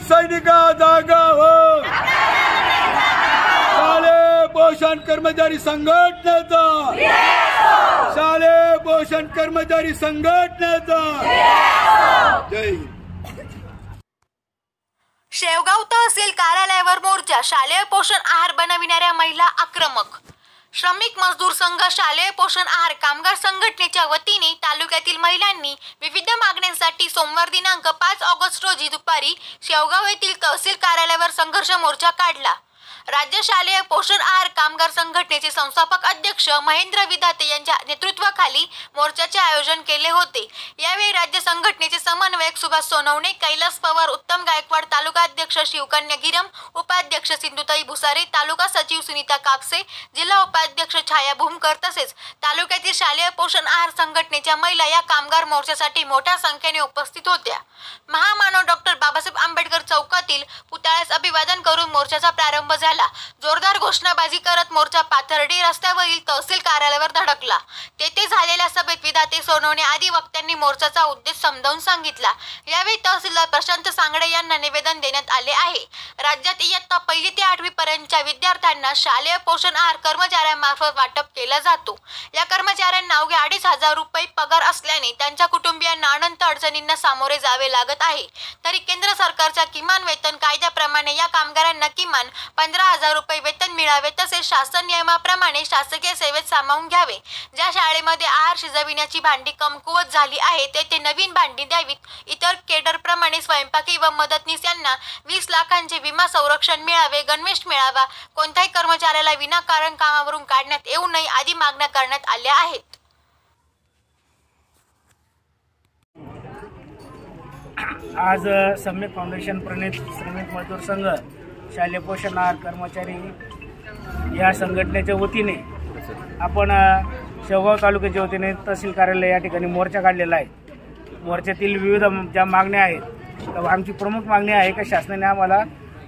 सैनिका जागा हो। शालेय पोषण कर्मचारी संघटनेचा, शालेय पोषण कर्मचारी संघटनेचा जय हिंद। शेवगाव तहसील कार्यालयावर मोर्चा, शालेय पोषण आहार बनविणाऱ्या महिला आक्रमक। श्रमिक मजदूर संघ शालेय पोषण आहार कामगार संघटनेच्या वतीने तालुक्यातील महिलांनी विविध मागण्यांसाठी सोमवार दिनांक 5 ऑगस्ट रोजी दुपारी शेवगाव येथील तहसील कार्यालयावर संघर्ष मोर्चा काढला। राज्य शालेय पोषण आहार कामगार संघटनेचे संस्थापक अध्यक्ष महेंद्र विधाते यांच्या नेतृत्वाखाली मोर्चाचे आयोजन केले होते। यावेळी राज्य संघटनेचे समन्वयक सुभाष सोनवणे, कैलास पवार, उत्तम गायकवाड, तालुका अध्यक्ष शिवकन्या गिरम, उपाध्यक्ष सिंधुताई भुसारे, तालुका सचिव सुनीता कापसे, जिल्हा उपाध्यक्ष छाया भूमकर तसेच तालुक्यातील शालेय पोषण आहार संघटनेच्या महिला या कामगार मोर्चासाठी मोठ्या संख्येने उपस्थित होत्या। महामानव डॉक्टर बाबासाहेब आंबेडकर चौकातील पुतळ्यास अभिवादन करून मोर्चाचा प्रारंभ झाला। जोरदार घोषणाबाजी करत मोर्चा पाथर्डी रस्त्यावरील तहसील कार्यालयावर धडकला। तेथे झालेल्या सभेत विधाते, सोनवणे आदी वक्त्यांनी मोर्चाचा उद्देश समजावून सांगितला। यावेळी तहसीलदार प्रशांत सांगडे यांना निवेदन देण्यात आले आहे। राज्यात इयत्ता 1ली ते 8वी पर्यंतच्या विद्यार्थ्यांना शालेय पोषण आहार कर्मचाऱ्यांमार्फत वाटप केला जातो। या कर्मचाऱ्यांना अवघे 2,500 रुपये पगार असल्याने त्यांच्या कुटुंबियांना अनंत अडचणींना सामोरे जावे लागत आहे। तरी केंद्र सरकारच्या किमान वेतन कायद्याप्रमाणे या कामगारांना किमान 15,000 रुपये वेतन मिळावे, तसेच शासन नियमाप्रमाणे शासकीय सेवेत सामावून घ्यावे। ज्या शाळेमध्ये आहार शिजविण्याची भांडी कमकुवत झाली आहे तेथे नवीन भांडी द्यावीत। इतर केडर प्रमाणे स्वयंपाकी व मदतनीस यांना 20 लाखांचे विमा संरक्षण मिळावे, गणवेश मिळावा, कोणत्याही कर्मचाऱ्याला विनाकारण कामावरून काढण्यात येऊ नये आदी मागण्या करण्यात आल्या आहेत। आज सम्यक फाउंडेशन प्रणित श्रमिक मजदूर संघ शालेय पोषण आहार कर्मचारी या संघटनेच्या वतीने आपण शेवगाव तालुक्याच्या वतीने तहसील कार्यालय या ठिकाणी मोर्चा काढलेला आहे। मोर्चातील विविध ज्या मागण्या आहेत, तर आमची प्रमुख मागणी आहे की शासनाने आम्हाला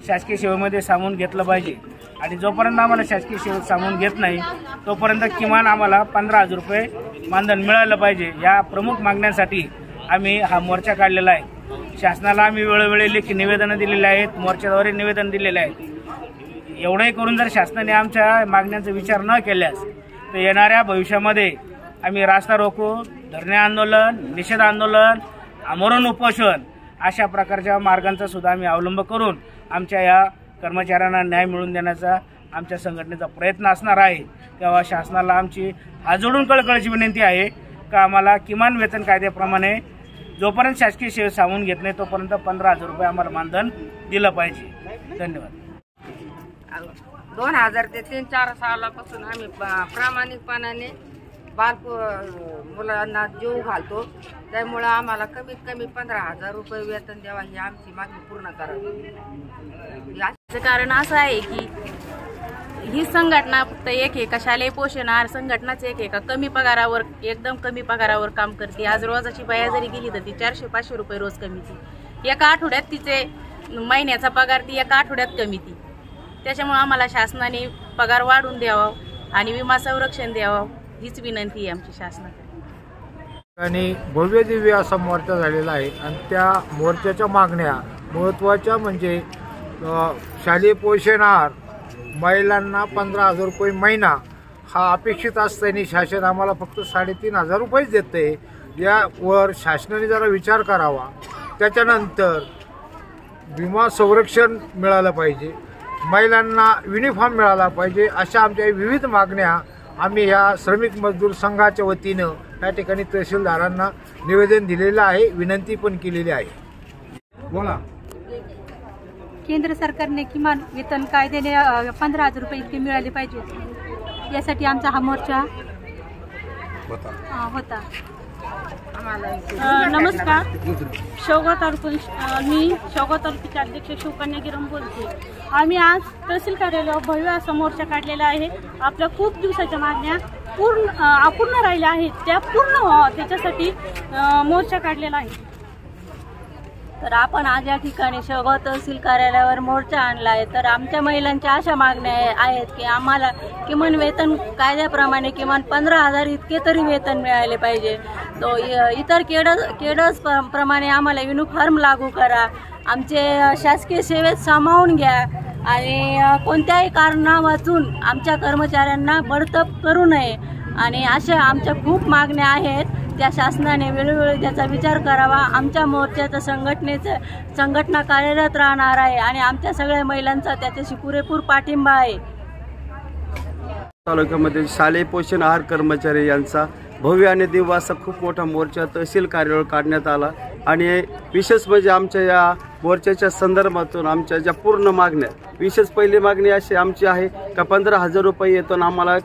शासकीय सेवेमध्ये सामावून घेतलं पाहिजे आणि जोपर्यंत आम्हाला शासकीय सेवेत सामावून घेत नाही तोपर्यंत किमान आम्हाला 15,000 रुपये मानधन मिळालं पाहिजे। या प्रमुख मागण्यांसाठी आम्ही हा मोर्चा काढलेला आहे। शासनाला आम्ही वेळोवेळी लेखी निवेदनं दिलेली आहेत, मोर्चाद्वारे निवेदन दिलेले आहेत। एवढंही करून जर शासनाने आमच्या मागण्यांचा विचार न केल्यास तर येणाऱ्या भविष्यामध्ये आम्ही रास्ता रोको, धरणे आंदोलन, निषेध आंदोलन, आमरण उपोषण अशा प्रकारच्या मार्गांचा सुद्धा आम्ही अवलंब करून आमच्या या कर्मचाऱ्यांना न्याय मिळवून देण्याचा आमच्या संघटनेचा प्रयत्न असणार आहे। तेव्हा शासनाला आमची हात जोडून कळकळीची विनंती आहे की आम्हाला किमान वेतन कायद्याप्रमाणे जोपर्यंत शासकीय सेवेत सामावून घेत नाही तोपर्यंत 15,000 रुपये आम्हाला मानधन दिलं पाहिजे। धन्यवाद। 2000 ते 3-4 सालापासून आम्ही प्रामाणिकपणाने मुलांना जीव घालतो। त्यामुळे आम्हाला कमीत कमी 15,000 रुपये वेतन द्यावा ही आमची मागणी पूर्ण करावी। याचं कारण असं आहे की ही संघटना फक्त एक आहे का शालेय पोषण आहार संघटनाच एक आहे का कमी पगारावर, एकदम कमी पगारावर काम करते। आज रोजाची बाया जरी गेली तर ती 400-500 रुपये रोज कमीती, एका आठवड्यात तिचे महिन्याचा पगार ती एका आठवड्यात कमीती। त्याच्यामुळे आम्हाला शासनाने पगार वाढवून द्यावा आणि विमा संरक्षण द्यावं हीच विनंती आहे आमची शासनाकडे। आणि भव्य दिव्य असा मोर्चा झालेला आहे आणि त्या मोर्चाच्या मागण्या महत्त्वाच्या म्हणजे शालेय पोषण आहार महिलांना 15,000 रुपये महिना हा अपेक्षित असताना शासन आम्हाला फक्त 3,500 रुपयेच देते। यावर शासनाने जरा विचार करावा। त्याच्यानंतर विमा संरक्षण मिळालं पाहिजे, महिलांना युनिफॉर्म मिळाला पाहिजे, अशा आमच्या विविध मागण्या आम्ही या श्रमिक मजदूर संघाच्या वतीनं या ठिकाणी तहसीलदारांना निवेदन दिलेलं आहे, विनंती पण केलेली आहे। बोला। केंद्र सरकारने किमान वेतन कायद्याने 15,000 रुपये इतके मिळाले पाहिजे, यासाठी आमचा हा मोर्चा होता। नमस्कार, शेवगाव तालुक्याचे अध्यक्ष शिवकन्या गिरम बोलते। आम्ही आज तहसील कार्यालयावर भव्य असा मोर्चा काढलेला आहे। आपल्या खूप दिवसाच्या मागण्या अपूर्ण राहिल्या आहेत, त्या पूर्ण व्हाव्या त्याच्यासाठी मोर्चा काढलेला आहे। तर आपण आज या ठिकाणी शेवगाव तहसील कार्यालयावर मोर्चा आणला आहे. तर आमच्या महिलांच्या अशा मागण्या आहेत की आम्हाला किमान वेतन कायद्याप्रमाणे किमान 15,000 इतके तरी वेतन मिळाले पाहिजे. तो इतर केडर्स प्रमाणे आम्हाला युनिफॉर्म लागू करा, आमचे शासकीय सेवेत सामावून घ्या आणि कोणत्याही कारणा वाचून आमच्या कर्मचाऱ्यांना बडतप करू नये. आणि अशा आमच्या खूप मागण्या आहेत, त्या शासनाने वेळोवेळी त्याचा विचार करावा. आमच्या मोर्चाचं संघटना कार्यरत राहणार आहे आणि आमच्या सगळ्या महिलांचा त्याच्याशी पुरेपूर पाठिंबा आहे. तालुक्यामध्ये शालेय पोषण आहार कर्मचारी यांचा भव्य आणि दिव्य असा खूप मोठा मोर्चा तहसील कार्यालयावर काढण्यात आला. आणि विशेष म्हणजे आमच्या या मोर्चाच्या संदर्भातून आमच्या ज्या पूर्ण मागण्या, विशेष पहिली मागणी अशी आमची आहे का 15,000 रुपये वेतन आम्हाला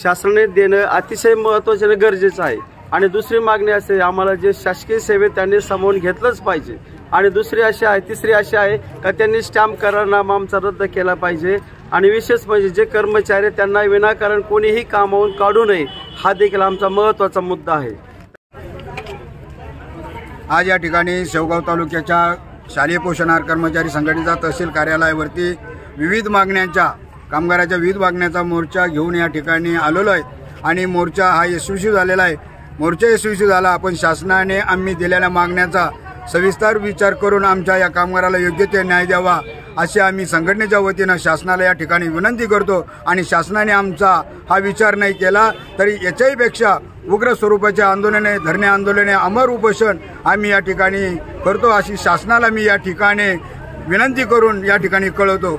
शासनाने देणं अतिशय महत्त्वाचं आणि गरजेचं आहे. आणि दुसरी मागणी असे, आम्हाला जे शासकीय सेवेत त्यांनी सामावून घेतलंच पाहिजे. आणि तिसरी अशी आहे का त्यांनी स्टॅम्प करारनामा आमचा रद्द केला पाहिजे. आणि विशेष म्हणजे जे कर्मचारी त्यांना विनाकारण कोणीही कामावून काढू नये, हा देखील आमचा महत्त्वाचा मुद्दा आहे. आज या ठिकाणी शेवगाव तालुक्याच्या शालेय पोषण आहार कर्मचारी संघटनेचा तहसील कार्यालयावरती कामगाराच्या विविध मागण्यांचा मोर्चा घेऊन या ठिकाणी आलेलो आहे. आणि मोर्चा हा यशस्वी झालेला आहे. मोर्चा यशस्वी झाला. आपण शासनाने आम्ही दिलेल्या मागण्याचा सविस्तर विचार करून आमच्या या कामगाराला योग्य ते न्याय द्यावा अशी आम्ही संघटनेच्या वतीनं शासनाला या ठिकाणी विनंती करतो. आणि शासनाने आमचा हा विचार नाही केला तरी याच्याही पेक्षा उग्र स्वरूपाच्या आंदोलने, धरणे आंदोलने, अमर उपोषण आम्ही या ठिकाणी करतो अशी शासनाला मी या ठिकाणी विनंती करून या ठिकाणी कळवतो.